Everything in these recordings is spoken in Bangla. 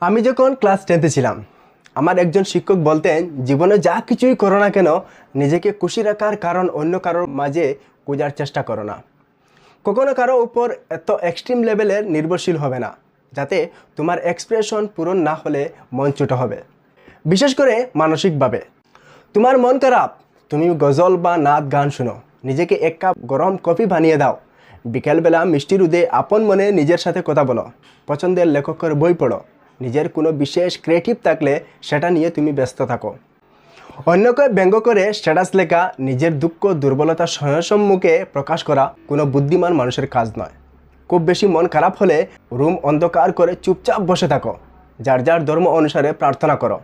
আমি যখন ক্লাস 10-এ ছিলাম, আমার একজন শিক্ষক বলতেন, জীবনে যা কিছুই করো না কেন, নিজেকে খুশি রাখার কারণ অন্য কারোর মাঝে খোঁজার চেষ্টা করো না। কখনো কারো উপর এত এক্সট্রিম লেভেলের নির্ভরশীল হবে না, যাতে তোমার এক্সপ্রেশন পূরণ না হলে মন ছোট হবে, বিশেষ করে মানসিকভাবে। তোমার মন খারাপ, তুমি গজল বা নাচ গান শুনো, নিজেকে এক কাপ গরম কফি বানিয়ে দাও, বিকেলবেলা মিষ্টি রোদে আপন মনে নিজের সাথে কথা বলো, পছন্দের লেখকের বই পড়ো, নিজের কোনো বিশেষ ক্রিয়েটিভ থাকলে সেটা নিয়ে তুমি ব্যস্ত থাকো। অন্যকে ব্যঙ্গ করে স্ট্যাটাস লেখা, নিজের দুঃখ দুর্বলতা সম্মুখে প্রকাশ করা কোনো বুদ্ধিমান মানুষের কাজ নয়। খুব বেশি মন খারাপ হলে রুম অন্ধকার করে চুপচাপ বসে থাকো, যার যার ধর্ম অনুসারে প্রার্থনা করো,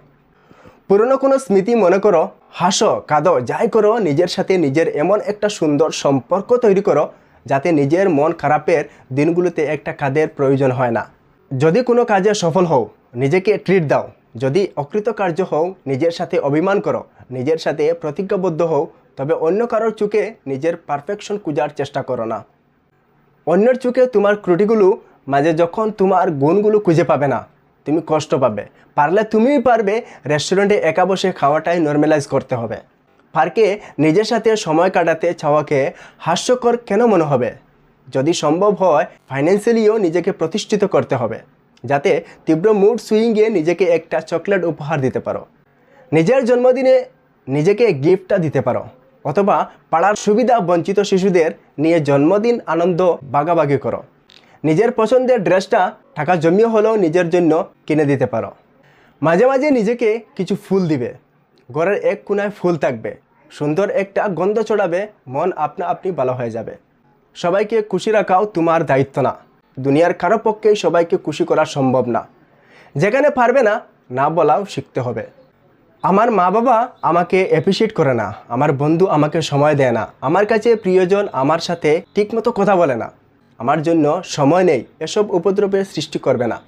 পুরনো কোনো স্মৃতি মনে করো, হাসো কাঁদো, যাই করো, নিজের সাথে নিজের এমন একটা সুন্দর সম্পর্ক তৈরি করো যাতে নিজের মন খারাপের দিনগুলোতে একটা কাজের প্রয়োজন হয় না। যদি কোনো কাজে সফল হও, নিজেকে ট্রিট দাও। যদি অকৃতকার্য হও, নিজের সাথে অভিমান করো, নিজের সাথে প্রতিজ্ঞাবদ্ধ হও। তবে অন্য কারোর চোখে নিজের পারফেকশন খোঁজার চেষ্টা করো না। অন্যের চোখে তোমার ত্রুটিগুলো মাঝে যখন তোমার গুণগুলো খুঁজে পাবে না, তুমি কষ্ট পাবে। পারলে তুমিই পারবে রেস্টুরেন্টে একা বসে খাওয়াটাই নর্মালাইজ করতে হবে। পার্কে নিজের সাথে সময় কাটাতে চাওয়াকে হাস্যকর কেন মনে হবে? যদি সম্ভব হয়, ফাইন্যান্সিয়ালিও নিজেকে প্রতিষ্ঠিত করতে হবে, যাতে তীব্র মুড সুইংয়ে নিজেকে একটা চকলেট উপহার দিতে পারো, নিজের জন্মদিনে নিজেকে গিফটটা দিতে পারো, অথবা পাড়ার সুবিধা বঞ্চিত শিশুদের নিয়ে জন্মদিন আনন্দ ভাগাভাগি করো। নিজের পছন্দের ড্রেসটা টাকা জমিয়ে হলেও নিজের জন্য কিনে দিতে পারো। মাঝে মাঝে নিজেকে কিছু ফুল দিবে, ঘরের এক কোণায় ফুল থাকবে, সুন্দর একটা গন্ধ ছড়াবে, মন আপনা আপনি ভালো হয়ে যাবে। সবাইকে খুশি রাখাও তোমার দায়িত্ব না। দুনিয়ার কারো পক্ষেই সবাইকে খুশি করা সম্ভব না। যেখানে পারবে না, না বলাও শিখতে হবে। আমার মা বাবা আমাকে অ্যাপ্রিসিয়েট করে না, আমার বন্ধু আমাকে সময় দেয় না, আমার কাছে প্রিয়জন আমার সাথে ঠিকমতো কথা বলে না, আমার জন্য সময় নেই, এসব উপদ্রবের সৃষ্টি করবে না।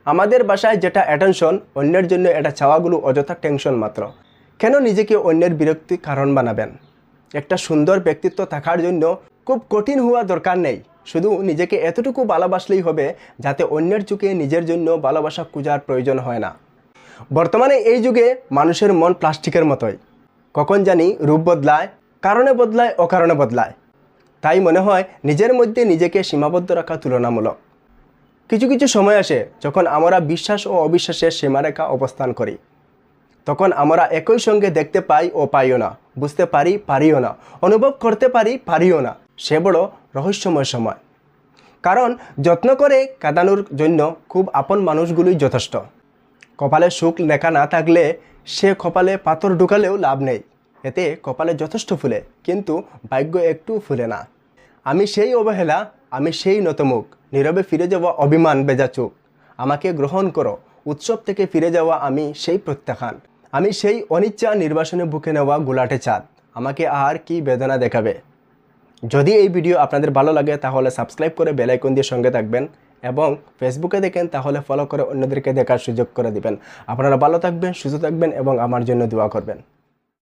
আমাদের বাসায় যেটা অ্যাটেনশন, অন্যের জন্য এটা চাওয়াগুলো অযথা টেনশন মাত্র। কেন নিজেকে অন্যের বিরক্তির কারণ বানাবেন? একটা সুন্দর ব্যক্তিত্ব থাকার জন্য খুব কঠিন হওয়া দরকার নেই। শুধু নিজেকে এতটুকু ভালোবাসলেই হবে যাতে অন্যের চোখে নিজের জন্য ভালোবাসা খোঁজার প্রয়োজন হয় না। বর্তমানে এই যুগে মানুষের মন প্লাস্টিকের মতোই, কখন জানি রূপ বদলায়, কারণে বদলায়, অকারণে বদলায়। তাই মনে হয় নিজের মধ্যে নিজেকে সীমাবদ্ধ রাখা তুলনামূলক। কিছু কিছু সময় আসে যখন আমরা বিশ্বাস ও অবিশ্বাসের সীমারেখা অবস্থান করি। তখন আমরা একই সঙ্গে দেখতে পাই ও পাইও না, বুঝতে পারি পারিও না, অনুভব করতে পারি পারিও না। সে বড় রহস্যময় সময়। কারণ যত্ন করে কাঁদানোর জন্য খুব আপন মানুষগুলোই যথেষ্ট। কপালে সুখ লেখা না থাকলে সে কপালে পাথর ঢুকালেও লাভ নেই। এতে কপালে যথেষ্ট ফুলে, কিন্তু ভাগ্য একটু ফুলে না। আমি সেই অবহেলা, আমি সেই নতমুখ, নীরবে ফিরে যাওয়া অভিমান বেজা চুপ। আমাকে গ্রহণ করো, উৎসব থেকে ফিরে যাওয়া আমি সেই প্রত্যাখ্যান। আমি সেই অনিচ্ছা নির্বাসনে বুকে নেওয়া গোলাটে চাঁদ। আমাকে আর কি বেদনা দেখাবে? যদি এই ভিডিও আপনাদের ভালো লাগে তাহলে সাবস্ক্রাইব করে বেল আইকন দিয়ে সঙ্গে থাকবেন, এবং ফেসবুকে দেখেন তাহলে ফলো করে অন্যদেরকে দেখার সুযোগ করে দিবেন। আপনারা ভালো থাকবেন, সুস্থ থাকবেন এবং আমার জন্য দোয়া করবেন।